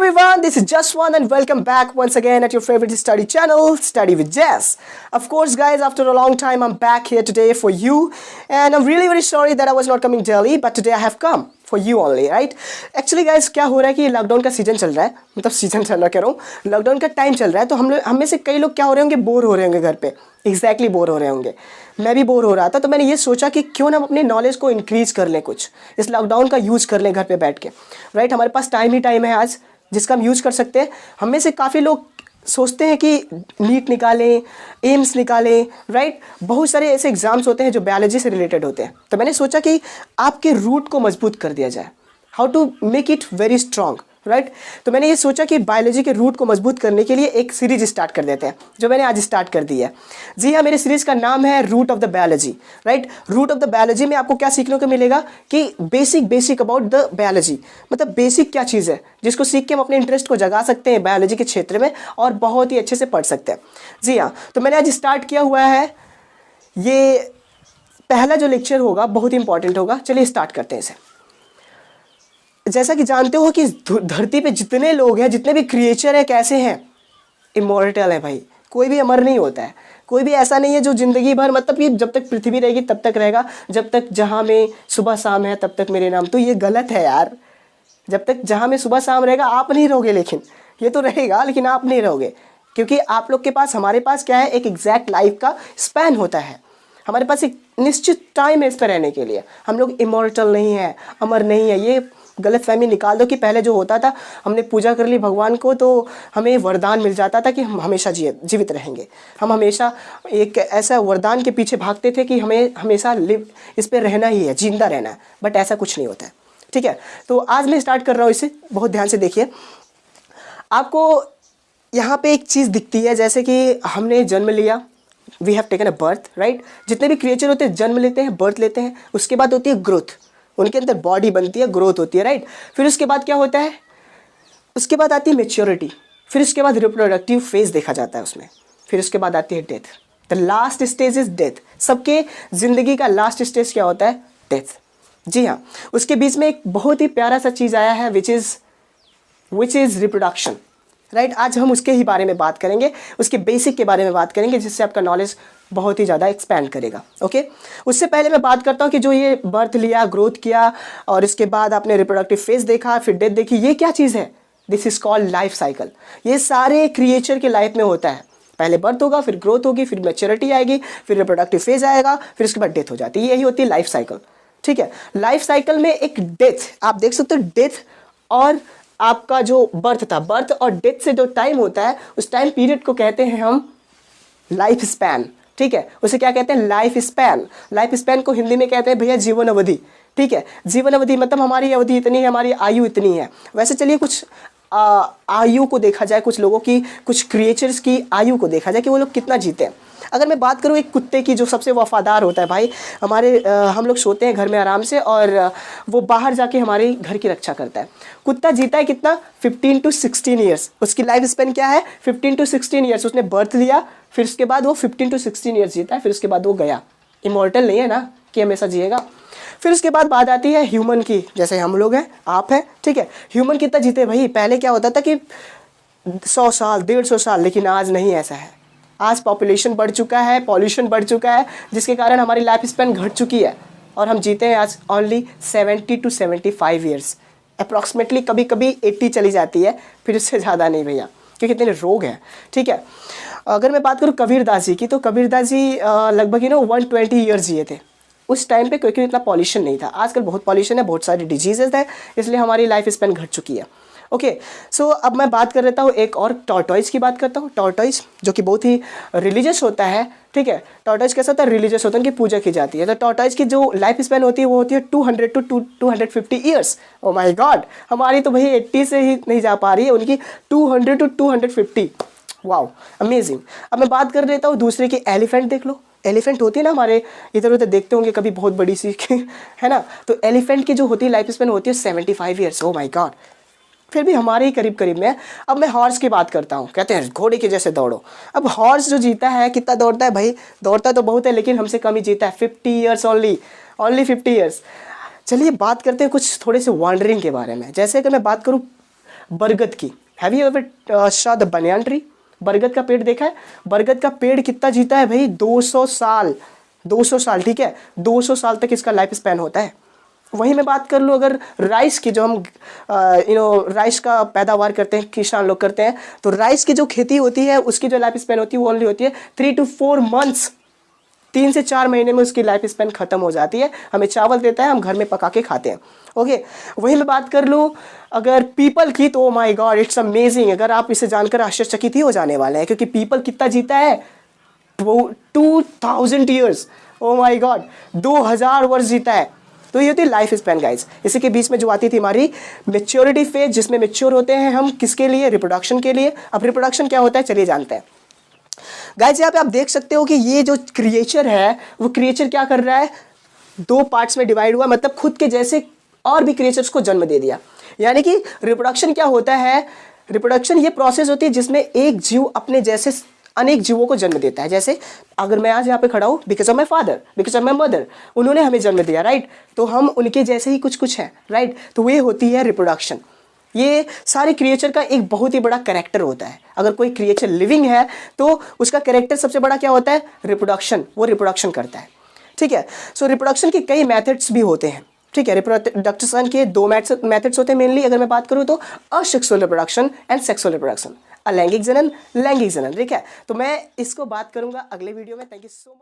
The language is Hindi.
everyone, this is Just1 and welcome back once again at your favorite study channel, Study with Jess. Of course guys, after a long time I'm back here today for you and I'm really very sorry that I was not coming daily, but today I have come for you only, right? Actually guys, क्या हो रहा है कि लॉकडाउन का सीजन चल रहा है, मतलब सीजन चल रहा कह रहा हूँ, लॉकडाउन का टाइम चल रहा है, तो हम में से कई लोग क्या हो रहे होंगे, बोर हो रहे होंगे घर पे, एग्जैक्टली बोर हो रहे होंगे। मैं भी बोर हो रहा था, तो मैंने ये सोचा कि क्यों ना हम अपने नॉलेज को इंक्रीज़ कर लें, कुछ इस लॉकडाउन का यूज़ कर लें घर पे बैठ के, राइट? हमारे पास टाइम ही टाइम है आज जिसका हम यूज़ कर सकते हैं। हम में से काफ़ी लोग सोचते हैं कि नीट निकालें, एम्स निकालें, राइट? बहुत सारे ऐसे एग्ज़ाम्स होते हैं जो बायोलॉजी से रिलेटेड होते हैं, तो मैंने सोचा कि आपके रूट को मजबूत कर दिया जाए, how to make it very strong, right? तो मैंने ये सोचा कि बायोलॉजी के रूट को मजबूत करने के लिए एक सीरीज स्टार्ट कर देते हैं, जो मैंने आज स्टार्ट कर दी है। जी हाँ, मेरे सीरीज़ का नाम है root of the biology, right? Root of the biology में आपको क्या सीखने को मिलेगा कि बेसिक अबाउट द बायोलॉजी, मतलब बेसिक क्या चीज़ है जिसको सीख के हम अपने इंटरेस्ट को जगा सकते हैं बायोलॉजी के क्षेत्र में और बहुत ही अच्छे से पढ़ सकते हैं। जी हाँ, तो मैंने आज स्टार्ट किया हुआ है, ये पहला जो लेक्चर होगा बहुत ही इंपॉर्टेंट होगा। चलिए स्टार्ट करते हैं इसे। जैसा कि जानते हो कि धरती पे जितने लोग हैं, जितने भी क्रिएचर हैं, कैसे हैं? इमॉर्टल है भाई, कोई भी अमर नहीं होता है, कोई भी ऐसा नहीं है जो ज़िंदगी भर, मतलब कि जब तक पृथ्वी रहेगी तब तक रहेगा, जब तक जहाँ में सुबह शाम है तब तक मेरे नाम। तो ये गलत है यार, जब तक जहाँ में सुबह शाम रहेगा आप नहीं रहोगे, लेकिन ये तो रहेगा लेकिन आप नहीं रहोगे, क्योंकि आप लोग के पास, हमारे पास क्या है, एक एग्जैक्ट लाइफ का स्पैन होता है। हमारे पास एक निश्चित टाइम है इस पर रहने के लिए। हम लोग इमॉर्टल नहीं है, अमर नहीं है, ये गलत फहमी निकाल दो कि पहले जो होता था, हमने पूजा कर ली भगवान को तो हमें वरदान मिल जाता था कि हम हमेशा जीवित रहेंगे। हम हमेशा एक ऐसा वरदान के पीछे भागते थे कि हमें हमेशा इस पर रहना ही है, जिंदा रहना है, बट ऐसा कुछ नहीं होता है, ठीक है? तो आज मैं स्टार्ट कर रहा हूँ इसे, बहुत ध्यान से देखिए। आपको यहाँ पे एक चीज़ दिखती है, जैसे कि हमने जन्म लिया, we have taken a birth, right? जितने भी क्रिएचर होते हैं जन्म लेते हैं, बर्थ लेते हैं, उसके बाद होती है ग्रोथ, उनके अंदर बॉडी बनती है, ग्रोथ होती है, राइट? फिर उसके बाद क्या होता है, उसके बाद आती है मेच्योरिटी, फिर उसके बाद रिप्रोडक्टिव फेज देखा जाता है उसमें, फिर उसके बाद आती है death. The last stage is death. सबके ज़िंदगी का लास्ट स्टेज क्या होता है? डेथ। जी हाँ, उसके बीच में एक बहुत ही प्यारा सा चीज़ आया है विच इज़ रिप्रोडक्शन, राइट? आज हम उसके ही बारे में बात करेंगे, उसके बेसिक के बारे में बात करेंगे, जिससे आपका नॉलेज बहुत ही ज़्यादा एक्सपैंड करेगा। ओके, उससे पहले मैं बात करता हूँ कि जो ये बर्थ लिया, ग्रोथ किया और इसके बाद आपने रिप्रोडक्टिव फेज देखा, फिर डेथ देखी, ये क्या चीज़ है? This is called life cycle. ये सारे क्रिएचर के लाइफ में होता है। पहले बर्थ होगा, फिर ग्रोथ होगी, फिर मैच्योरिटी आएगी, फिर रिप्रोडक्टिव फेज आएगा, फिर उसके बाद डेथ हो जाती है। यही होती है लाइफ साइकिल, ठीक है? लाइफ साइकिल में एक डेथ, आप देख सकते हो, डेथ और आपका जो बर्थ था, बर्थ और डेथ से जो टाइम होता है, उस टाइम पीरियड को कहते हैं हम लाइफ स्पैन, ठीक है? उसे क्या कहते हैं? Life span. लाइफ स्पैन को हिंदी में कहते हैं भैया जीवन अवधि, ठीक है? जीवन अवधि मतलब हमारी अवधि इतनी है, हमारी आयु इतनी है। वैसे चलिए कुछ आयु को देखा जाए, कुछ लोगों की, कुछ क्रिएचर्स की आयु को देखा जाए कि वो लोग कितना जीते हैं। अगर मैं बात करूँ एक कुत्ते की, जो सबसे वफादार होता है भाई, हम लोग सोते हैं घर में आराम से और वो बाहर जाके हमारे घर की रक्षा करता है। कुत्ता जीता है कितना? 15 to 16 ईयर्स। उसकी लाइफ स्पेन क्या है? 15 to 16 ईयर्स। उसने बर्थ लिया, फिर उसके बाद वो 15 to 16 ईयर्स जीता है, फिर उसके बाद वो गया। इमॉर्टल नहीं है ना कि हमेशा जिएगा। फिर उसके बाद बात आती है ह्यूमन की, जैसे हम लोग हैं, आप हैं, ठीक है? ह्यूमन कितना जीते भाई? पहले क्या होता था कि 100 साल, 150 साल, लेकिन आज नहीं ऐसा है। आज पॉपुलेशन बढ़ चुका है, पॉल्यूशन बढ़ चुका है, जिसके कारण हमारी लाइफ स्पैन घट चुकी है और हम जीते हैं आज ओनली 70 to 75 ईयर्स अप्रॉक्सीमेटली। कभी कभी 80 चली जाती है, फिर उससे ज़्यादा नहीं भैया, क्योंकि इतने रोग हैं, ठीक है? अगर मैं बात करूँ कबीरदास जी की, तो कबीरदास जी लगभग 120 ईयर्स जिए थे उस टाइम पे, क्योंकि इतना पॉल्यूशन नहीं था। आजकल बहुत पॉल्यूशन है, बहुत सारी डिजीजेज है, इसलिए हमारी लाइफ स्पैन घट चुकी है। ओके, सो अब मैं बात कर लेता हूँ एक और टॉर्टॉइस की बात करता हूँ। टॉर्टॉइस जो कि बहुत ही रिलीजियस होता है, ठीक है? टॉर्टॉइस कैसा होता है? रिलीजियस होता है, उनकी पूजा की जाती है। तो टॉर्टॉइस की जो लाइफ स्पैन होती है वो होती है 200 to 250 years. Oh my God, हमारी तो भाई 80 से ही नहीं जा पा रही है, उनकी 200 to 250। Wow, amazing. अब मैं बात कर लेता हूँ दूसरे की, एलिफेंट देख लो। एलिफेंट होती है ना, हमारे इधर उधर देखते होंगे कभी, बहुत बड़ी सी है ना? तो एलिफेंट की जो होती है लाइफ स्पैन होती है 75 ईयर्स। ओ माय गॉड, फिर भी हमारे ही करीब करीब में है। अब मैं हॉर्स की बात करता हूँ, कहते हैं घोड़े के जैसे दौड़ो। अब हॉर्स जो जीता है, कितना दौड़ता है भाई? दौड़ता तो बहुत है, लेकिन हमसे कम ही जीता है, 50 ईयर्स ओनली 50 ईयर्स। चलिए बात करते हैं कुछ थोड़े से वॉन्डरिंग के बारे में। जैसे अगर मैं बात करूँ बरगद की। Have you ever saw the banyan tree? बरगद का पेड़ देखा है? बरगद का पेड़ कितना जीता है भाई? 200 साल। 200 साल, ठीक है, 200 साल तक इसका लाइफ स्पैन होता है। वहीं मैं बात कर लूँ अगर राइस की, जो हम राइस का पैदावार करते हैं, किसान लोग करते हैं, तो राइस की जो खेती होती है उसकी जो लाइफ स्पैन होती है वो ओनली होती है 3 to 4 मंथ्स। 3 से 4 महीने में उसकी लाइफ स्पैन खत्म हो जाती है। हमें चावल देता है, हम घर में पका के खाते हैं। ओके, वहीं मैं बात कर लूँ अगर पीपल की, तो माय गॉड इट्स अमेजिंग। अगर आप इसे जानकर आश्चर्यचकित ही हो जाने वाले हैं, क्योंकि पीपल कितना जीता है? 2000 ईयर्स। ओ माय गॉड, 2000 वर्ष जीता है। तो ये होती है लाइफ स्पैन गाइज। इसी के बीच में जो आती थी हमारी मेच्योरिटी फेज, जिसमें मेच्योर होते हैं हम किसके लिए? रिप्रोडक्शन के लिए। अब रिप्रोडक्शन क्या होता है चलिए जानते हैं गाइज। यहाँ पे आप देख सकते हो कि ये जो क्रिएचर है वो क्रिएचर क्या कर रहा है? 2 पार्ट्स में डिवाइड हुआ, मतलब खुद के जैसे और भी क्रिएचर्स को जन्म दे दिया। यानी कि रिप्रोडक्शन क्या होता है? रिप्रोडक्शन ये प्रोसेस होती है जिसमें एक जीव अपने जैसे अनेक जीवों को जन्म देता है। जैसे अगर मैं आज यहाँ पे खड़ा हूँ because of my father, because of my mother, उन्होंने हमें जन्म दिया, राइट? तो हम उनके जैसे ही कुछ कुछ है, राइट? तो ये होती है रिप्रोडक्शन। ये सारे क्रिएचर का एक बहुत ही बड़ा कैरेक्टर होता है। अगर कोई क्रिएचर लिविंग है तो उसका कैरेक्टर सबसे बड़ा क्या होता है? रिप्रोडक्शन। वो रिप्रोडक्शन करता है, ठीक है। सो रिप्रोडक्शन के कई मेथड्स भी होते हैं, ठीक है। रिप्रोडक्शन के 2 मेथड्स होते हैं मेनली। अगर मैं बात करूँ तो asexual reproduction and sexual reproduction, अलैंगिक जनन, लैंगिक जनन, ठीक है। तो मैं इसको बात करूंगा अगले वीडियो में। Thank you so much.